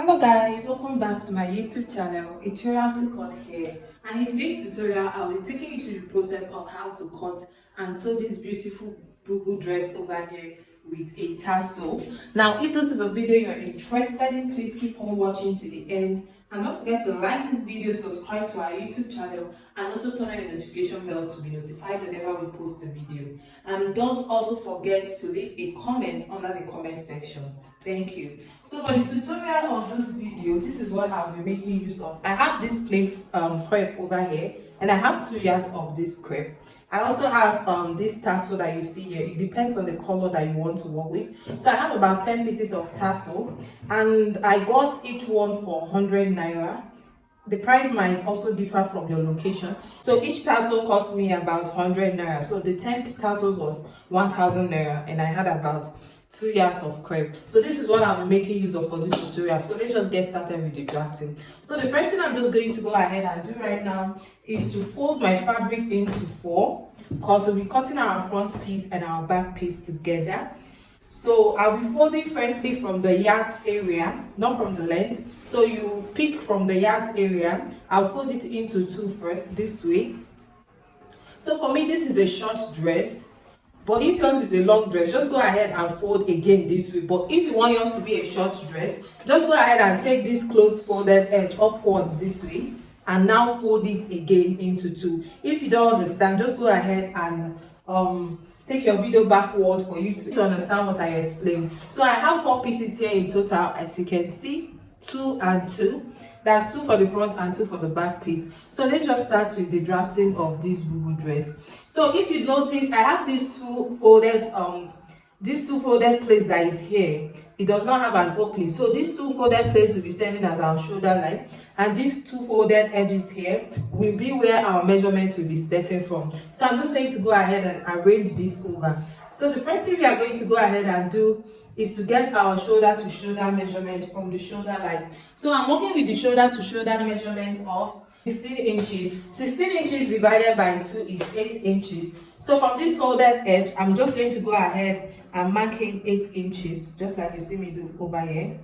Hello guys, welcome back to my YouTube channel. It's tutorial to cut hair, and in today's tutorial I will be taking you through the process of how to cut and sew this beautiful Bubu dress over here with a tassel. Now if this is a video you're interested in, please keep on watching to the end, and don't forget to like this video, subscribe to our YouTube channel, and also turn on your notification bell to be notified whenever we post a video. And don't also forget to leave a comment under the comment section. Thank you. So for the tutorial of this video, this is what I'll be making use of. I have this plain crepe over here, and I have 2 yards of this crepe. I also have this tassel that you see here. It depends on the color that you want to work with. So I have about 10 pieces of tassel, and I got each one for 100 naira. The price might also differ from your location. So each tassel cost me about 100 naira. So the 10 tassels was 1000 naira, and I had about 2 yards of crepe. So this is what I'll be making use of for this tutorial. So let's just get started with the drafting. So the first thing I'm just going to go ahead and do right now is to fold my fabric into 4, because we'll be cutting our front piece and our back piece together. So I'll be folding firstly from the yards area, not from the length. So you pick from the yards area. I'll fold it into 2 first, this way. So for me, this is a short dress. But if yours is a long dress, just go ahead and fold again this way. But if you want yours to be a short dress, just go ahead and take this close folded edge upwards this way, and now fold it again into 2. If you don't understand, just go ahead and take your video backward for you to understand what I explained. So I have 4 pieces here in total, as you can see, 2 and 2. That's 2 for the front and 2 for the back piece. So let's just start with the drafting of this Bubu dress. So if you notice, I have these two folded plates that is here. It does not have an opening. So these 2 folded plates will be serving as our shoulder line, and these 2 folded edges here will be where our measurement will be starting from. So I'm just going to go ahead and arrange this over. So the first thing we are going to go ahead and do is to get our shoulder to shoulder measurement from the shoulder line. So I'm working with the shoulder to shoulder measurement of 16 inches. 16 inches divided by 2 is 8 inches. So from this folded edge, I'm just going to go ahead and mark in 8 inches, just like you see me do over here.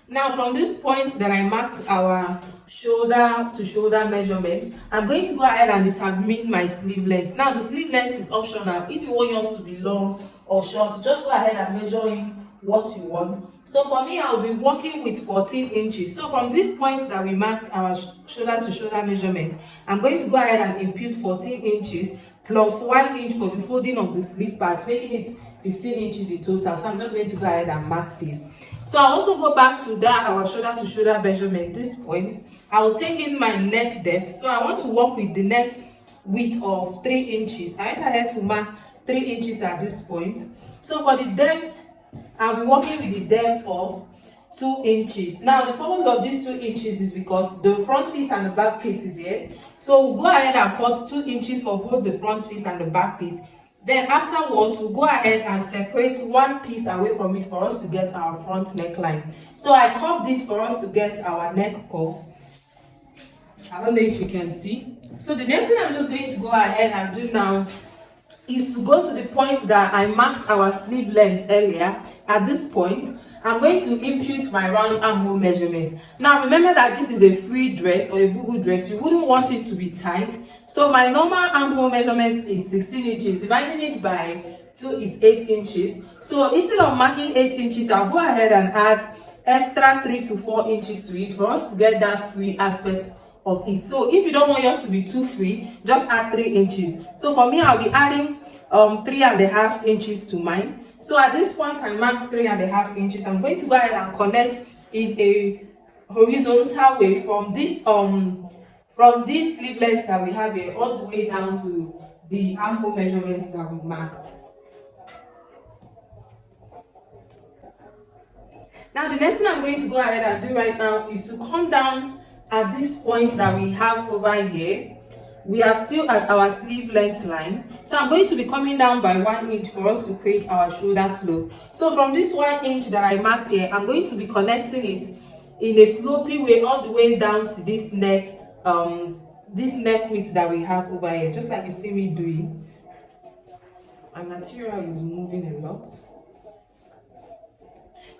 Now from this point that I marked our shoulder to shoulder measurement, I'm going to go ahead and determine my sleeve length. Now the sleeve length is optional. If you want yours to be long or short, just go ahead and measure in what you want. So for me, I'll be working with 14 inches. So from this point that we marked our shoulder to shoulder measurement, I'm going to go ahead and impute 14 inches plus 1 inch for the folding of the sleeve part, making it 15 inches in total. So I'm just going to go ahead and mark this. So I'll also go back to that our shoulder to shoulder measurement. This point, I will take in my neck depth. So I want to work with the neck width of 3 inches. I went ahead to mark 3 inches at this point. So for the depth, I'll be working with the depth of 2 inches. Now the purpose of these 2 inches is because the front piece and the back piece is here. So we'll go ahead and cut 2 inches for both the front piece and the back piece. Then afterwards, we'll go ahead and separate 1 piece away from it for us to get our front neckline. So I curved it for us to get our neck curve. I don't know if you can see. So the next thing I'm just going to go ahead and do now is to go to the point that I marked our sleeve length earlier. At this point, I'm going to impute my round armhole measurement. Now remember that this is a free dress or a Bubu dress. You wouldn't want it to be tight. So my normal armhole measurement is 16 inches. Dividing it by 2 is 8 inches. So instead of marking 8 inches, I'll go ahead and add extra 3 to 4 inches to it for us to get that free aspect of it. So if you don't want yours to be too free, just add 3 inches. So for me, I'll be adding 3.5 inches to mine. So at this point, I marked 3.5 inches. I'm going to go ahead and connect in a horizontal way from this sleeve length that we have here all the way down to the armhole measurements that we marked. Now the next thing I'm going to go ahead and do right now is to come down at this point that we have over here. We are still at our sleeve length line. So I'm going to be coming down by 1 inch for us to create our shoulder slope. So from this 1 inch that I marked here, I'm going to be connecting it in a slopey way all the way down to this neck width that we have over here, just like you see me doing. My material is moving a lot.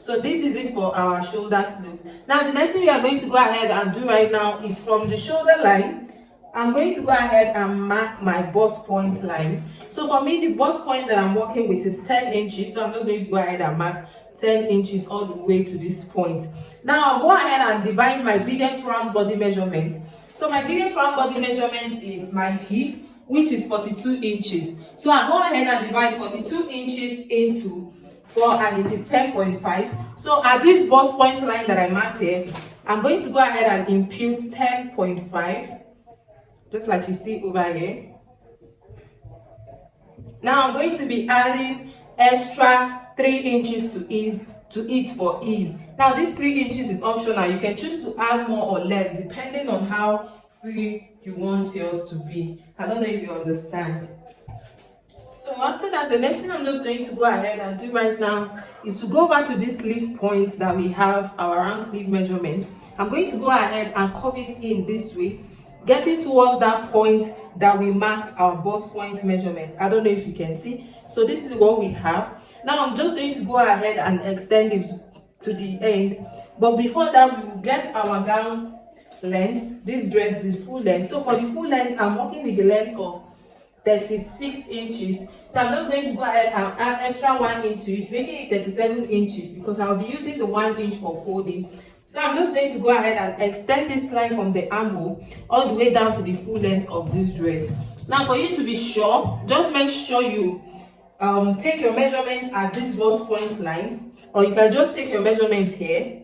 So this is it for our shoulder slope. Now the next thing we are going to go ahead and do right now is from the shoulder line, I'm going to go ahead and mark my bust point line. So for me, the bust point that I'm working with is 10 inches. So I'm just going to go ahead and mark 10 inches all the way to this point. Now I'll go ahead and divide my biggest round body measurement. So my biggest round body measurement is my hip, which is 42 inches. So I'll go ahead and divide 42 inches into 4, and it is 10.5. So at this bust point line that I marked here, I'm going to go ahead and impute 10.5, just like you see over here. Now I'm going to be adding extra 3 inches to it for ease. Now this 3 inches is optional. You can choose to add more or less depending on how free you want yours to be. I don't know if you understand. So after that, the next thing I'm just going to go ahead and do right now is to go over to this sleeve point that we have our round sleeve measurement. I'm going to go ahead and curve it in this way, getting towards that point that we marked our bust point measurement. I don't know if you can see. So this is what we have. Now I'm just going to go ahead and extend it to the end. But before that, we will get our gown length. This dress is full length. So for the full length, I'm working with the length of 36 inches. So I'm just going to go ahead and add extra 1 inch to it, making it 37 inches because I'll be using the 1 inch for folding. So I'm just going to go ahead and extend this line from the armhole all the way down to the full length of this dress. Now for you to be sure, just make sure you take your measurement at this bust point line, or you can just take your measurement here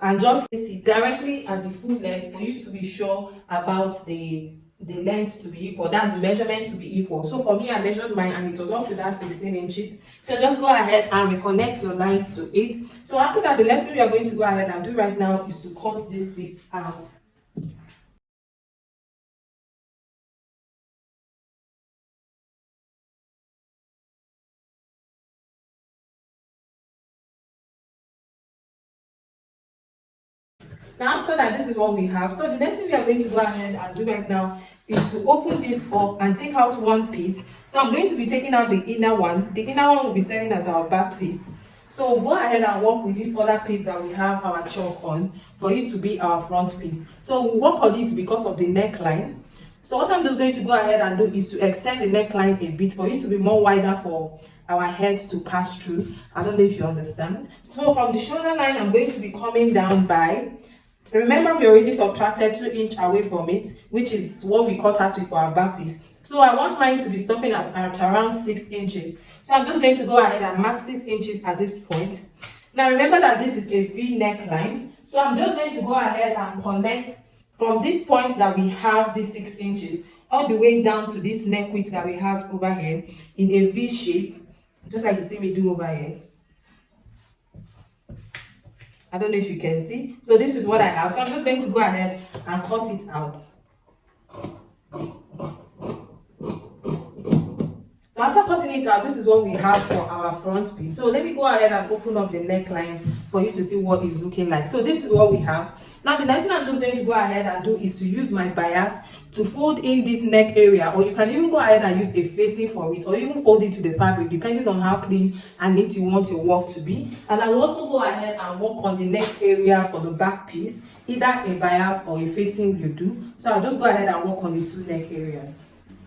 and just place it directly at the full length for you to be sure about the length to be equal. That's the measurement to be equal. So for me, I measured mine and it was up to that 16 inches. So just go ahead and reconnect your lines to it. So after that, the next thing we are going to go ahead and do right now is to cut this piece out. Now after that, this is what we have. So the next thing we are going to go ahead and do right now is to open this up and take out one piece. So I'm going to be taking out the inner one. The inner one will be serving as our back piece. So we'll go ahead and work with this other piece that we have our chalk on for it to be our front piece. So we'll work on it because of the neckline. So what I'm just going to go ahead and do is to extend the neckline a bit for it to be more wider for our head to pass through. I don't know if you understand. So from the shoulder line, I'm going to be coming down by, remember we already subtracted 2 inches away from it, which is what we cut out for our back piece. So I want mine to be stopping at around 6 inches. So I'm just going to go ahead and mark 6 inches at this point. Now remember that this is a V neckline. So I'm just going to go ahead and connect from this point that we have this 6 inches all the way down to this neck width that we have over here in a V shape, just like you see me do over here. I don't know if you can see. So this is what I have. So I'm just going to go ahead and cut it out. So after cutting it out, this is what we have for our front piece. So let me go ahead and open up the neckline for you to see what it's looking like. So this is what we have. Now the next thing I'm just going to go ahead and do is to use my bias to fold in this neck area, or you can even go ahead and use a facing for it, or even fold it to the fabric depending on how clean and neat you want your work to be. And I'll also go ahead and work on the neck area for the back piece, either a bias or a facing you do. So I'll just go ahead and work on the two neck areas.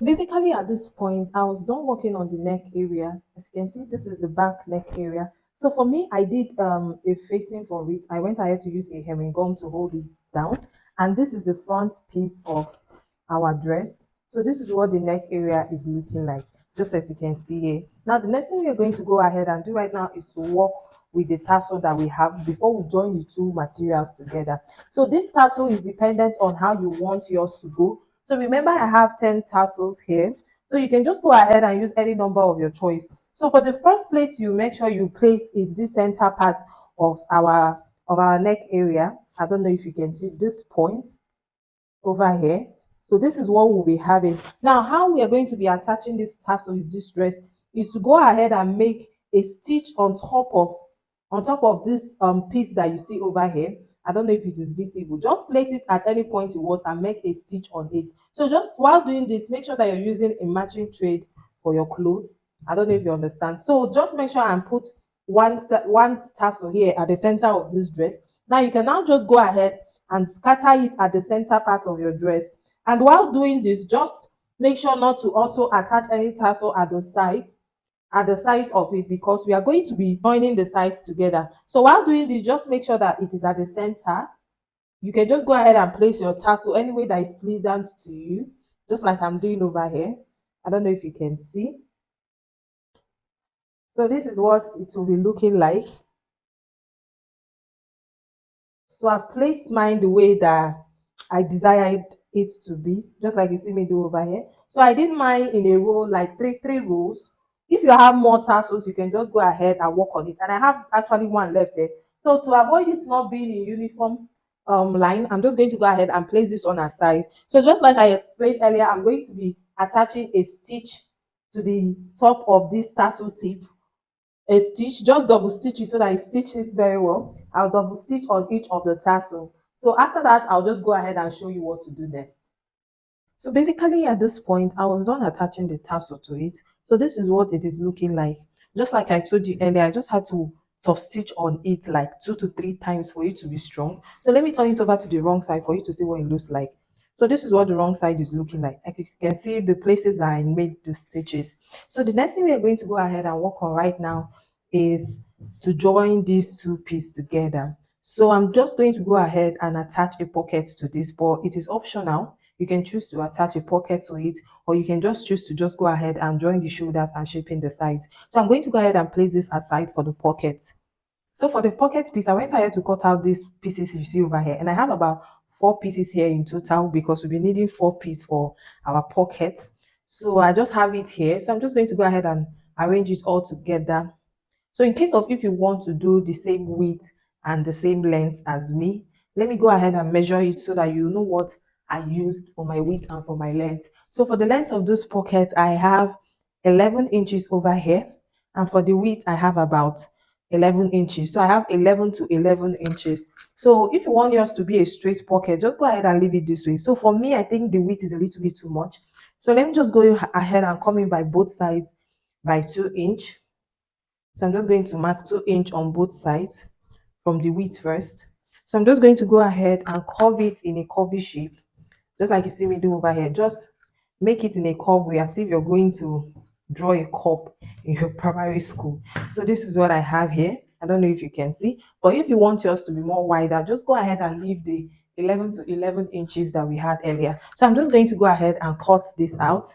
Basically, at this point, I was done working on the neck area. As you can see, this is the back neck area. So for me, I did a facing for it. I went ahead to use a hemming gum to hold it down. And this is the front piece of our dress. So this is what the neck area is looking like, just as you can see here. Now, the next thing we are going to go ahead and do right now is to work with the tassel that we have before we join the two materials together. So this tassel is dependent on how you want yours to go. So remember, I have 10 tassels here. So you can just go ahead and use any number of your choice. So for the first place you make sure you place is this center part of our neck area. I don't know if you can see this point over here. So this is what we'll be having. Now, how we are going to be attaching this tassel is this dress is to go ahead and make a stitch on top of this piece that you see over here. I don't know if it is visible. Just place it at any point you want and make a stitch on it. So just while doing this, make sure that you're using a matching thread for your clothes. I don't know if you understand. So just make sure and put one tassel here at the center of this dress. Now you can now just go ahead and scatter it at the center part of your dress. And while doing this, just make sure not to also attach any tassel at the side of it, because we are going to be joining the sides together. So while doing this, just make sure that it is at the center. You can just go ahead and place your tassel any way that is pleasant to you, just like I'm doing over here. I don't know if you can see. So this is what it will be looking like. So I've placed mine the way that I desired it to be, just like you see me do over here. So I did mine in a row, like three rows. If you have more tassels, you can just go ahead and work on it. And I have actually one left there. So to avoid it not being in uniform line, I'm just going to go ahead and place this on aside. So just like I explained earlier, I'm going to be attaching a stitch to the top of this tassel tip, a stitch, just double stitch it so that it stitches very well. I'll double stitch on each of the tassel. So after that, I'll just go ahead and show you what to do next. So basically at this point, I was done attaching the tassel to it. So this is what it is looking like. Just like I told you earlier, I just had to top stitch on it like 2 to 3 times for it to be strong. So let me turn it over to the wrong side for you to see what it looks like. So this is what the wrong side is looking like. Like you can see the places that I made the stitches. So the next thing we are going to go ahead and work on right now is to join these two pieces together. So I'm just going to go ahead and attach a pocket to this, but it is optional. You can choose to attach a pocket to it, or you can just choose to just go ahead and join the shoulders and shaping the sides. So I'm going to go ahead and place this aside for the pocket. So for the pocket piece, I went ahead to cut out these pieces you see over here, and I have about 4 pieces here in total because we'll be needing 4 pieces for our pocket. So I just have it here. So I'm just going to go ahead and arrange it all together. So in case of if you want to do the same width and the same length as me, let me go ahead and measure it so that you know what I used for my width and for my length. So for the length of this pocket, I have 11 inches over here, and for the width, I have about 11 inches. So I have 11 to 11 inches. So if you want yours to be a straight pocket, just go ahead and leave it this way. So for me, I think the width is a little bit too much. So let me just go ahead and come in by both sides by 2 inch. So I'm just going to mark 2 inch on both sides from the width first. So I'm just going to go ahead and curve it in a curvy shape, just like you see me do over here. Just make it in a curve way as if you're going to draw a cup in your primary school. So this is what I have here. I don't know if you can see, but if you want yours to be more wider, just go ahead and leave the 11 to 11 inches that we had earlier. So I'm just going to go ahead and cut this out.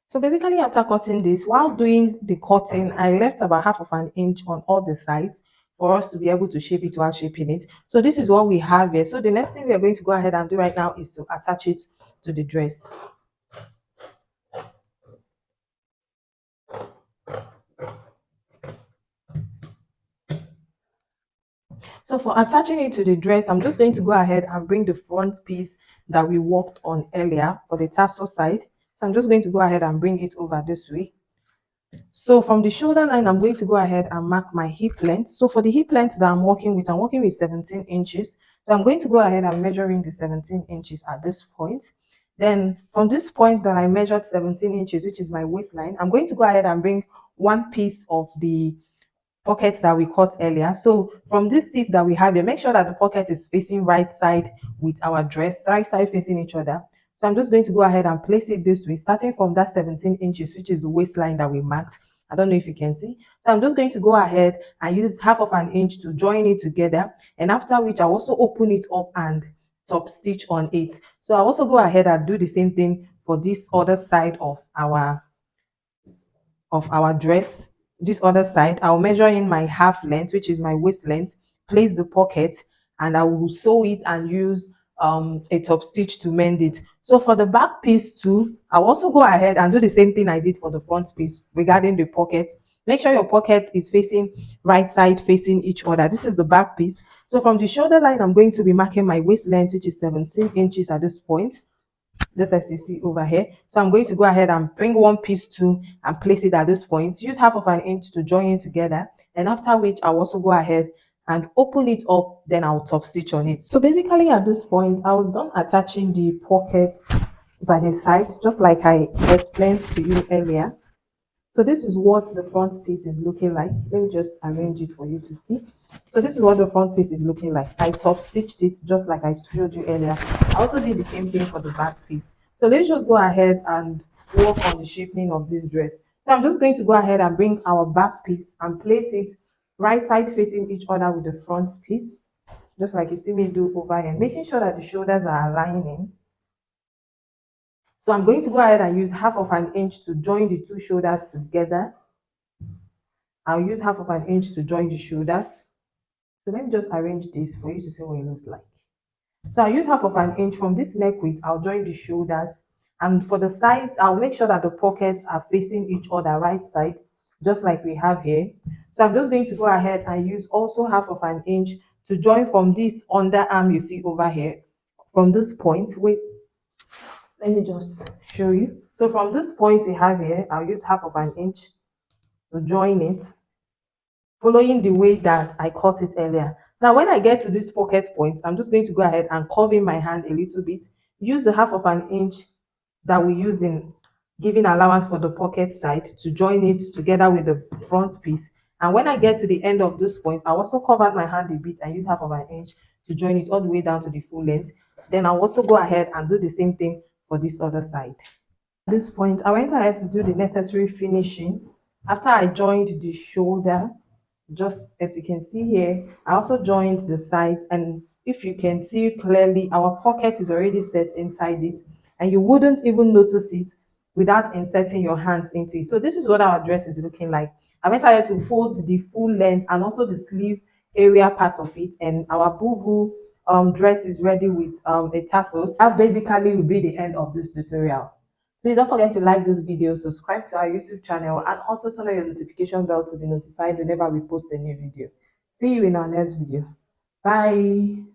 So basically after cutting this, while doing the cutting, I left about half of an inch on all the sides for us to be able to shape it while shaping it. So this is what we have here. So the next thing we are going to go ahead and do right now is to attach it to the dress. So for attaching it to the dress, I'm just going to go ahead and bring the front piece that we worked on earlier for the tassel side. So I'm just going to go ahead and bring it over this way. So from the shoulder line, I'm going to go ahead and mark my hip length. So for the hip length that I'm working with 17 inches. So I'm going to go ahead and measuring the 17 inches at this point. Then from this point that I measured 17 inches, which is my waistline, I'm going to go ahead and bring one piece of the pocket that we cut earlier. So from this tip that we have here, make sure that the pocket is facing right side with our dress, right side facing each other. So I'm just going to go ahead and place it this way, starting from that 17 inches, which is the waistline that we marked. I don't know if you can see. So I'm just going to go ahead and use half of an inch to join it together. And after which I'll also open it up and top stitch on it. So I'll also go ahead and do the same thing for this other side of our dress. This other side, I'll measure in my half length, which is my waist length, place the pocket, and I will sew it and use a top stitch to mend it. So for the back piece too, I'll also go ahead and do the same thing I did for the front piece regarding the pocket. Make sure your pocket is facing right side facing each other. This is the back piece. So from the shoulder line, I'm going to be marking my waist length, which is 17 inches at this point, just as you see over here. So I'm going to go ahead and bring one piece to and place it at this point. Use half of an inch to join it together, and after which I'll also go ahead and open it up, then I'll top stitch on it. So basically at this point, I was done attaching the pocket by the side, just like I explained to you earlier. So this is what the front piece is looking like. Let me just arrange it for you to see. So this is what the front piece is looking like. I top stitched it just like I showed you earlier. I also did the same thing for the back piece. So let's just go ahead and work on the shaping of this dress. So I'm just going to go ahead and bring our back piece and place it right side facing each other with the front piece, just like you see me do over here, making sure that the shoulders are aligning. So I'm going to go ahead and use half of an inch to join the two shoulders together. I'll use half of an inch to join the shoulders. So let me just arrange this for you to see what it looks like. So I'll use half of an inch from this neck width. I'll join the shoulders. And for the sides, I'll make sure that the pockets are facing each other right side, just like we have here. So I'm just going to go ahead and use also half of an inch to join from this underarm you see over here. From this point, wait, let me just show you. So from this point we have here, I'll use half of an inch to join it, following the way that I cut it earlier. Now, when I get to this pocket point, I'm just going to go ahead and curve in my hand a little bit. Use the half of an inch that we use in giving allowance for the pocket side to join it together with the front piece. And when I get to the end of this point, I also covered my hand a bit and use half of an inch to join it all the way down to the full length. Then I'll also go ahead and do the same thing for this other side. At this point, I went ahead to do the necessary finishing. After I joined the shoulder, just as you can see here, I also joined the sides, and if you can see clearly, our pocket is already set inside it, and you wouldn't even notice it without inserting your hands into it. So this is what our dress is looking like. I went ahead to fold the full length and also the sleeve area part of it, and our boo dress is ready with a tassels. That basically will be the end of this tutorial. Please don't forget to like this video, subscribe to our YouTube channel, and also turn on your notification bell to be notified whenever we post a new video. See you in our next video. Bye.